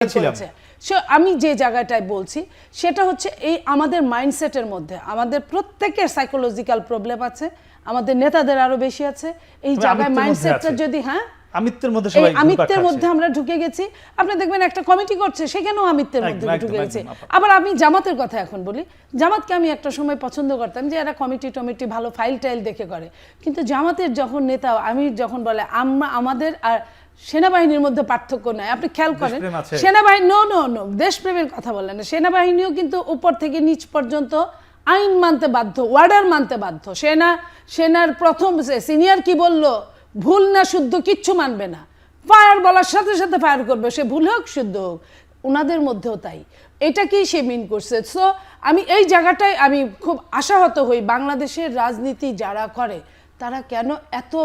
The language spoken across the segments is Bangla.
করেছে। আমি যে জায়গাটায় বলছি সেটা হচ্ছে এই আমাদের মাইন্ডসেটের মধ্যে আমাদের প্রত্যেকের সাইকোলজিক্যাল প্রবলেম আছে, আমাদের নেতাদের আরো বেশি আছে। এই জায়গায় মাইন্ডসেটটা যদি আমিত্বের মধ্যে আমরা ঢুকে গেছি। আপনি দেখবেন একটা কমিটি করছে, সেখানেও আমিত্বের মধ্যে ঢুকে গেছে। আবার আমি জামাতের কথা এখন বলি, জামাতকে আমি একটা সময় পছন্দ করতাম যে এরা কমিটি ভালো ফাইল টাইল দেখে করে, কিন্তু জামাতের যখন নেতা আমির যখন বলে আমাদের আর সেনাবাহিনীর মধ্যে পার্থক্য নাই, আপনি খেয়াল করেন সেনাবাহিনী নো দেশপ্রেমের কথা বলেন না, সেনাবাহিনীও কিন্তু উপর থেকে নিচ পর্যন্ত আইন মানতে বাধ্য, ওয়ার্ডার মানতে বাধ্য। সেনার প্রথম সিনিয়র কি বলল, ভুল না শুদ্ধ কিচ্ছু মানবে না, ফায়ার বলার সাথে সাথে ফায়ার করবে, সে ভুল হোক শুদ্ধ হোক। ওনাদের মধ্যেও তাই, এটাকেই সে মিন করছে। সো আমি এই জায়গাটায় আমি খুব আশাহত হই, বাংলাদেশের রাজনীতি যারা করে তারা কেন এত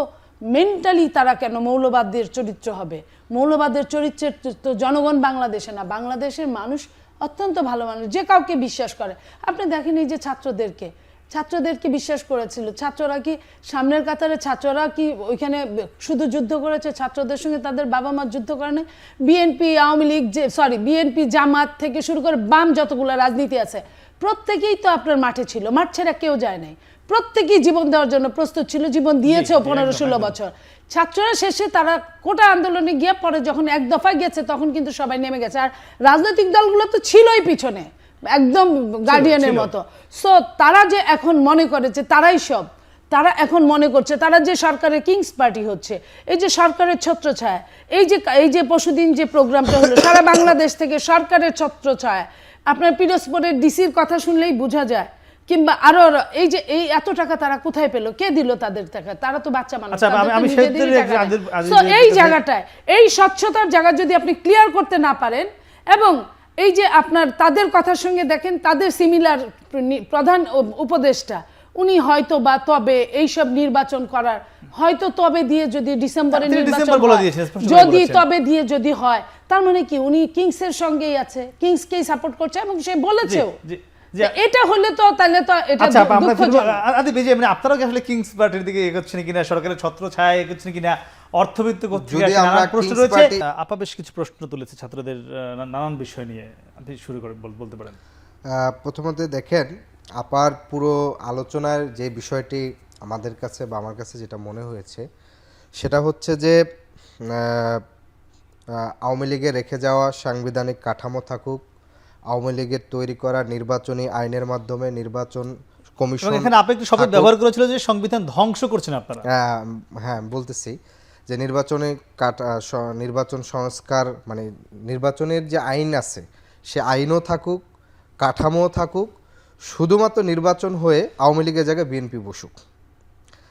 মেন্টালি, তারা কেন মৌলবাদের চরিত্র হবে? মৌলবাদের চরিত্রের তো জনগণ বাংলাদেশে না, বাংলাদেশের মানুষ অত্যন্ত ভালো মানুষ, যে কাউকে বিশ্বাস করে। আপনি দেখেন এই যে ছাত্রদেরকে বিশ্বাস করেছিল, ছাত্ররা কি সামনের কাতারে, ছাত্ররা কি ওইখানে শুধু যুদ্ধ করেছে? ছাত্রদের সঙ্গে তাদের বাবা মা যুদ্ধ করে না? বিএনপি আওয়ামী লীগ বিএনপি জামাত থেকে শুরু করে বাম যতগুলো রাজনীতি আছে প্রত্যেকেই তো আপনার মাঠে ছিল, মাঠ ছেড়ে কেউ যায় নাই, প্রত্যেকেই জীবন দেওয়ার জন্য প্রস্তুত ছিল, জীবন দিয়েছেও 15-16 বছর। ছাত্ররা শেষে তারা কোটা আন্দোলনে গিয়ে পরে যখন এক দফায় গেছে তখন কিন্তু সবাই নেমে গেছে, আর রাজনৈতিক দলগুলো তো ছিলই পিছনে একদম গার্ডিয়ানের মতো। সো তারা যে এখন মনে করেছে তারাই সব, তারা এখন মনে করছে তারা যে সরকারের কিংস পার্টি হচ্ছে, এই যে সরকারের ছত্রছায়া, এই যে পরশুদিন যে প্রোগ্রামটা হলো সারা বাংলাদেশ থেকে সরকারের ছত্রছায়া, আপনার পিরোজপুরের ডিসির কথা শুনলেই বোঝা যায়। কিংবা আরো এই এত টাকা তারা কোথায় পেলো, কে দিল তাদের টাকা? তারা তো বাচ্চা মানুষ। এই জায়গাটায় এই স্বচ্ছতার জায়গা যদি আপনি ক্লিয়ার করতে না পারেন, এবং এই যে আপনার তাদের কথার সঙ্গে দেখেন তাদের সিমিলার প্রধান উপদেষ্টা, উনি হয়তো বা তবে এইসব নির্বাচন করার হয়তো তবে দিয়ে যদি ডিসেম্বরে নির্বাচন যদি তবে দিয়ে যদি হয়, তার মানে কি উনি কিংসের সঙ্গেই আছে, কিংসকেই সাপোর্ট করছে এবং সে বলেছেও। এটা হলে তো তাহলে তো এটা আপনারা কি আসলে কিংস পার্টির দিকে এগোচ্ছেন কিনা, সরকারের ছত্রছায়ায় এগোচ্ছেন কিনা, অর্থবিত্ত প্রশ্ন রয়েছে। আপা বেশ কিছু প্রশ্ন তুলেছে ছাত্রদের নানান বিষয় নিয়ে, আপনি শুরু করে বলতে পারেন। প্রথমত দেখেন, আপার পুরো আলোচনার যে বিষয়টি আমাদের কাছে বা আমার কাছে যেটা মনে হয়েছে সেটা হচ্ছে যে আওয়ামী লীগের রেখে যাওয়া সাংবিধানিক কাঠামো থাকুক, আওয়ামী লীগের তৈরি করা নির্বাচনী আইনের মাধ্যমে নির্বাচন কমিশন, এখানে আপনি একটু শব্দ ব্যবহার করেছিল যে সংবিধান ধ্বংস করছেন আপনারা। হ্যাঁ বলতেছি যে নির্বাচন সংস্কার মানে নির্বাচনের যে আইন আছে সে আইনও থাকুক, কাঠামোও থাকুক, শুধুমাত্র নির্বাচন হয়ে আওয়ামী লীগের জায়গায় বিএনপি বসুক।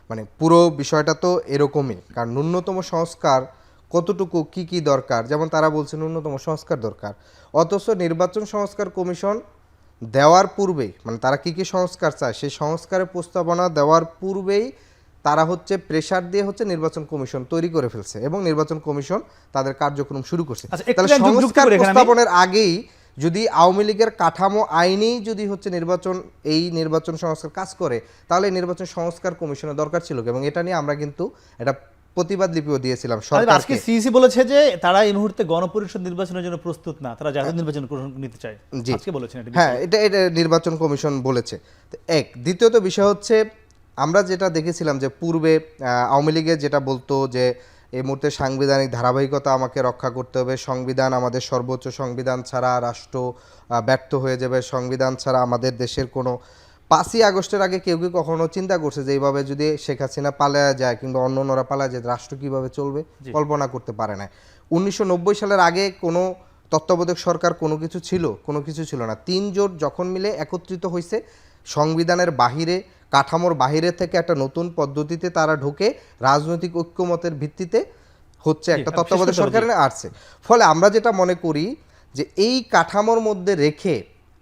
মানে পুরো বিষয়টা তো এরকমই, কারণ ন্যূনতম সংস্কার কতটুকু কি দরকার, যেমন তারা বলছে ন্যূনতম সংস্কার দরকার, অথচ নির্বাচন সংস্কার কমিশন দেওয়ার পূর্বেই মানে তারা কি সংস্কার চায় সেই সংস্কারের প্রস্তাবনা দেওয়ার পূর্বেই তারা প্রেসার দিয়ে নির্বাচন কমিশন তৈরি করে ফেলছে এবং নির্বাচন কমিশন তাদের কার্যক্রম শুরু করছে। তাহলে সংস্কার প্রস্তাবনের আগেই যদি আওয়ামী লীগের কাঠামো আইনেই যদি নির্বাচন সংস্কার কাজ করে, তাহলে নির্বাচন সংস্কার কমিশনের দরকার ছিল। এবং এটা নিয়ে আমরা কিন্তু এটা প্রতিবাদ লিপিও দিয়েছিলাম সরকারকে। আজকে সিইসি বলেছে যে তারা এই মুহূর্তে গণপরিষদ নির্বাচনের জন্য প্রস্তুত না, তারা জাতীয় নির্বাচন নিতে চায়। আজকে বলেছেন হ্যাঁ, এটা নির্বাচন কমিশন বলেছে। দ্বিতীয়ত বিষয় হচ্ছে, আমরা যেটা দেখেছিলাম যে পূর্বে আওয়ামী লীগের যেটা বলতো যে এই মুহূর্তে সাংবিধানিক ধারাবাহিকতা আমাকে রক্ষা করতে হবে, সংবিধান আমাদের সর্বোচ্চ, সংবিধান ছাড়া রাষ্ট্র ব্যর্থ হয়ে যাবে, সংবিধান ছাড়া আমাদের দেশের কোনো 5ই আগস্টের আগে কেউ কি কখনো চিন্তা করছে যে এইভাবে যদি শেখ হাসিনা পালায়া যায় কিংবা অন্যরা পালায় যায় রাষ্ট্র কিভাবে চলবে? কল্পনা করতে পারে না। 1990 সালের আগে কোনো তত্ত্বাবধায়ক সরকার কোনো কিছু ছিল না। 3 জোট যখন মিলে একত্রিত হয়েছে, সংবিধানের বাহিরে, কাঠামোর বাহিরে থেকে একটা নতুন পদ্ধতিতে তারা ঢুকে রাজনৈতিক ঐক্যমতের ভিত্তিতে একটা তত্ত্বাবধায়ক সরকার আসছে। ফলে আমরা যেটা মনে করি যে এই কাঠামোর মধ্যে রেখে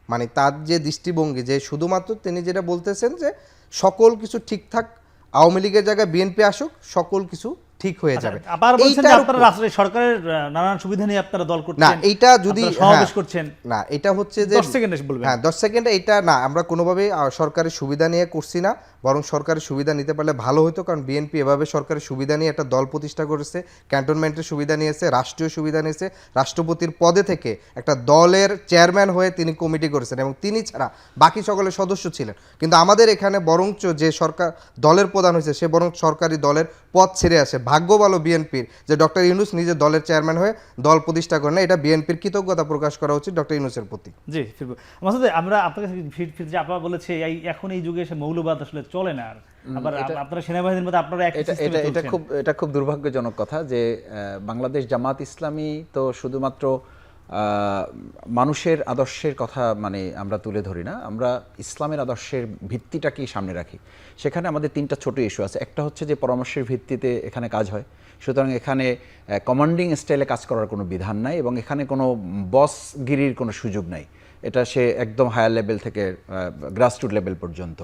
মানে তার যে দৃষ্টিভঙ্গি, যে শুধুমাত্র তিনি যেটা বলতেছেন যে সকল কিছু ঠিকঠাক, আওয়ামী লীগের জায়গায় বিএনপি আসুক, সকল কিছু ঠিক হয়ে যাবে। আবার বলছেন যে এইটার আপনারা উপর- রাষ্ট্রের সরকারের নানান সুবিধা নিয়ে আপনারা দল করছেন, না এইটা যদি আপনারা সমাবেশ হ্যাঁ, করছেন। না এটা হচ্ছে যে 10 সেকেন্ডে বলবেন। হ্যাঁ 10 সেকেন্ডে এটা না, আমরা কোনোভাবেই সরকারি সুবিধা নিয়ে করছি না, বরং সরকারি সুবিধা নিতে পারলে ভালো হতো, কারণ বিএনপি এভাবে সরকারি সুবিধা নিয়ে একটা দল প্রতিষ্ঠা করেছে, ক্যান্টনমেন্টের সুবিধা নিয়েছে, রাষ্ট্রীয় সুবিধা নিয়েছে, রাষ্ট্রপতির পদে থেকে একটা দলের চেয়ারম্যান হয়ে তিনি কমিটি করেছেন এবং তিনি ছাড়া বাকি সকলের সদস্য ছিলেন। কিন্তু আমাদের এখানে বরঞ্চ যে সরকার দলের প্রধান হয়েছে সে বরং সরকারি দলের পদ ছেড়ে আসে। ভাগ্য ভালো বিএনপির যে ডক্টর ইউনূস নিজে দলের চেয়ারম্যান হয়ে দল প্রতিষ্ঠা করেন না, এটা বিএনপির কৃতজ্ঞতা প্রকাশ করা উচিত ডক্টর ইউনূসের প্রতি। জি ফিরবো মাসুদ, আমরা আপনার কাছে ফিরতে যে আপনারা বলেছে এখন এই যুগে এসে মৌলবাদ আসলে চলে না, আর আবার আপনারা সেনাবাহিনীর মধ্যে আপনারা এক সিস্টেমে চলছেন। এটা খুব দুর্ভাগ্যজনক কথা যে বাংলাদেশ জামাত ইসলামী তো শুধুমাত্র মানুষের আদর্শের কথা মানে আমরা তুলে ধরি না, আমরা ইসলামের আদর্শের ভিত্তিটাকেই সামনে রাখি। সেখানে আমাদের 3টা ছোট ইস্যু আছে। একটা হচ্ছে যে পরামর্শের ভিত্তিতে এখানে কাজ হয়, সুতরাং এখানে কমান্ডিং স্টাইলে কাজ করার কোনো বিধান নাই এবং এখানে কোনো বসগিরির কোনো সুযোগ নাই, এটা সে একদম হায়ার লেভেল থেকে গ্রাসরুট লেভেল পর্যন্ত।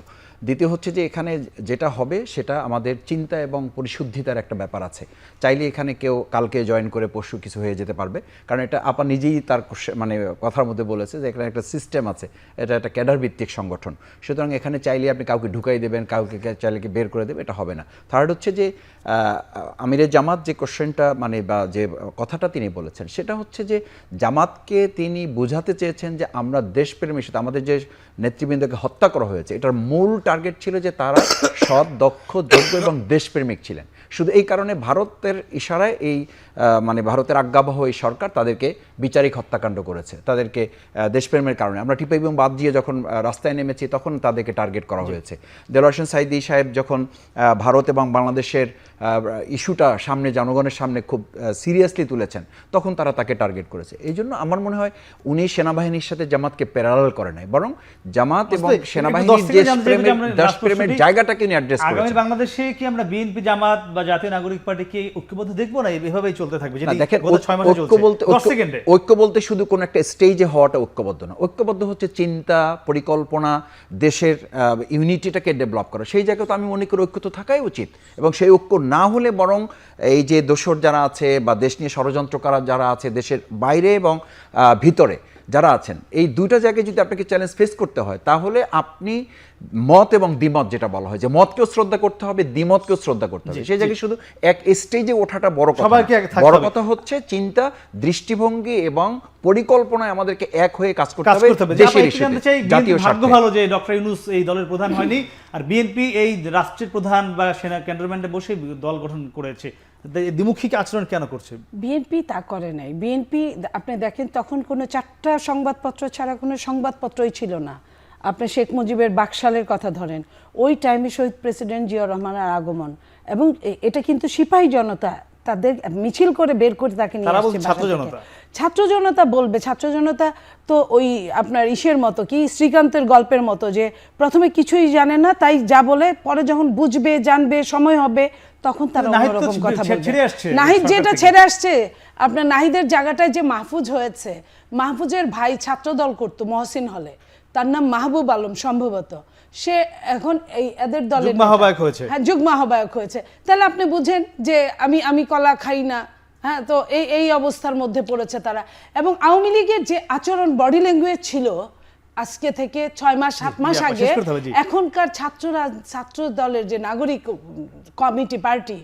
দ্বিতীয় হচ্ছে যে এখানে যেটা হবে সেটা আমাদের চিন্তা এবং পরিশুদ্ধিতার একটা ব্যাপার আছে। চাইলে এখানে কেউ কালকে জয়েন করে পরশু কিছু হয়ে যেতে পারবে, কারণ এটা আপা নিজেই তার মানে কথার মধ্যে বলেছে যে এখানে একটা সিস্টেম আছে, এটা একটা ক্যাডার ভিত্তিক সংগঠন। সুতরাং এখানে চাইলে আপনি কাউকে ঢুকাই দেবেন, কাউকে চাইলে বের করে দেবেন, এটা হবে না। থার্ড হচ্ছে যে আমিরের জামাত যে কোশ্চেনটা মানে বা যে কথাটা তিনি বলেছেন সেটা হচ্ছে যে জামাতকে তিনি বোঝাতে চেয়েছেন যে আমরা দেশপ্রেমের সাথে আমাদের যে নেতৃবৃন্দকে হত্যা করা হয়েছে এটার মূল টার্গেট ছিল যে তারা সৎ, দক্ষ, যোগ্য এবং দেশপ্রেমিক ছিলেন। শুধু এই কারণে ভারতের ইশারায় এই মানে ভারতের আজ্ঞাবহ এই সরকার তাদেরকে বিচারিক হত্যাকাণ্ড করেছে, তাদেরকে দেশপ্রেমের কারণে। আমরা টিপা এবং বাদ দিয়ে যখন রাস্তায় নেমেছি তখন তাদেরকে টার্গেট করা হয়েছে। দেলোয়ার হোসেন সাইদি সাহেব যখন ভারত এবং বাংলাদেশের ইস্যুটা সামনে জনগণের সামনে খুব সিরিয়াসলি তুলেছেন তখন তারা তাকে টার্গেট করেছে। এই জন্য আমার মনে হয় উনি সেনাবাহিনীর সাথে জামাতকে প্যারালাল করে নাই, বরং জামাত এবং সেনাবাহিনীর দেশপ্রেমের জায়গাটাকে উনি অ্যাড্রেস করেছেন। আগামী বাংলাদেশে কি আমরা বিএনপি, জামাত বা জাতীয় নাগরিক পার্টিকে ঐক্যবদ্ধ দেখবো না এভাবেই চলতে থাকবে? দেখেন ঐক্য বলতে শুধু কোন একটা স্টেজে হওয়াটা ঐক্যবদ্ধ না, ঐক্যবদ্ধ হচ্ছে চিন্তা, পরিকল্পনা, দেশের ইউনিটিটাকে ডেভেলপ করা। সেই জায়গায় তো আমি মনে করি ঐক্য তো থাকাই উচিত, এবং সেই ঐক্য না হলে বরং এই যে দোসর যারা আছে বা দেশ নিয়ে ষড়যন্ত্রকারী যারা আছে দেশের বাইরে এবং ভিতরে যারা আছেন, এই দুইটা জায়গায় যদি আপনাকে চ্যালেঞ্জ ফেস করতে হয় তাহলে আপনি মত এবং দ্বিমত যেটা বলা হয় যে মতকেও শ্রদ্ধা করতে হবে, দ্বিমতকেও শ্রদ্ধা করতে হবে, সেই জায়গায় শুধু এক স্টেজে ওঠাটা বড় কথা না। বড় কথা হচ্ছে চিন্তা, দৃষ্টিভঙ্গি এবং পরিকল্পনায় আমাদেরকে এক হয়ে কাজ করতে হবে দেশের ইস্যুতে, জাতীয় স্বার্থে। ভাগ্য ভালো যে ডক্টর ইউনূস এই দলের প্রধান হয়নি, আর বিএনপি এই রাষ্ট্রের প্রধান বা সেনা ক্যান্টনমেন্টে বসে দল গঠন করেছে। দ্বিমুখী আচরণ কেন করছে বিএনপি? তা করে নাই। বিএনপি আপনি দেখেন তখন কোনো 4টা সংবাদপত্র ছাড়া কোনো সংবাদপত্রই ছিল না। আপনি শেখ মুজিবের বাকশালের কথা ধরেন, ওই টাইমে শহীদ প্রেসিডেন্ট জিয়াউর রহমানের আগমন, এবং এটা কিন্তু সিপাহী জনতা তাদের মিছিল করে বের করে তাকে নিয়ে আসছে। ছাত্র জনতা বলবে, ছাত্র জনতা তো ওই আপনার ইসের মতো কি শ্রীকান্তের গল্পের মতো যে প্রথমে কিছুই জানে না, তাই যা বলে পরে যখন বুঝবে, জানবে, সময় হবে তখন তারা অন্যরকম কথা বলবে। নাহিদ যেটা ছেড়ে আসছে, আপনার নাহিদের জায়গাটায় যে মাহফুজ হয়েছে, মাহফুজের ভাই ছাত্র দল করতো মহসিন হলে, তার নাম মাহবুব আলম সম্ভবত, সে এখন এই এদের দলের যুগ্ম আহ্বায়ক হয়েছে। হ্যাঁ, যুগ্ম আহ্বায়ক হয়েছে। তাহলে আপনি বুঝেন যে আমি কলা খাই না। হ্যাঁ, তো এই অবস্থার মধ্যে পড়েছে তারা। এবং আওয়ামী লীগের যে আচরণ, বডি ল্যাঙ্গুয়েজ ছিল আজকে থেকে 6 মাস 7 মাস আগে, এখনকার ছাত্র দলের যে নাগরিক কমিটি পার্টি,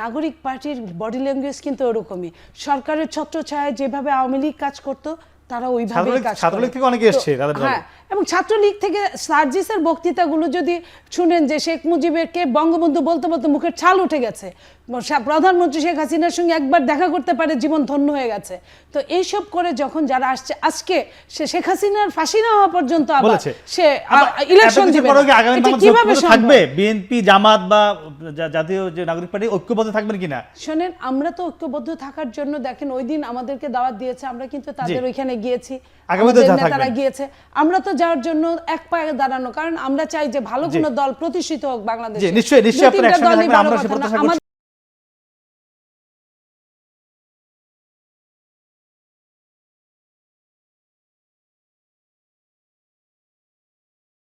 নাগরিক পার্টির বডি ল্যাঙ্গুয়েজ কিন্তু ওরকমই। সরকারের ছত্রছায়ায় যেভাবে আওয়ামী লীগ কাজ করতো তারা ওইভাবে কাজ করে। ছাত্রলীগ থেকে অনেকে এসেছে তাদের দলে। হ্যাঁ, এবং ছাত্রলীগ থেকে সার্জিসের বক্তৃতাগুলো যদি শুনেন যে শেখ মুজিবেরকে বঙ্গবন্ধু বলতে বলতে মুখের ছাল উঠে গেছে, প্রধানমন্ত্রী শেখ হাসিনার সঙ্গে একবার দেখা করতে পারে জীবন ধন্য হয়ে গেছে। তো এইসব করে যখন যারা আসছে, আজকে সে শেখ হাসিনার ফাঁসি না হওয়া পর্যন্ত আবার সে ইলেকশন দিবে, এটা কিভাবে থাকবে? বিএনপি, জামাত বা জাতীয় যে নাগরিক পার্টি ঐক্যবদ্ধ থাকবেন কিনা? শোনেন, আমরা তো ঐক্যবদ্ধ থাকার জন্য দেখেন ওই দিন আমাদেরকে দাওয়াত দিয়েছে, আমরা কিন্তু তাদের ওইখানে গিয়েছি, নেতারা গিয়েছে। আমরা তো যাওয়ার জন্য এক পায়ে দাঁড়ানো, কারণ আমরা চাই যে ভালো কোনো দল প্রতিষ্ঠিত হোক বাংলাদেশে। নিশ্চয়ই নিশ্চয়ই আপনারা একসঙ্গে থাকবেন, আমরা সে প্রত্যাশা করছি।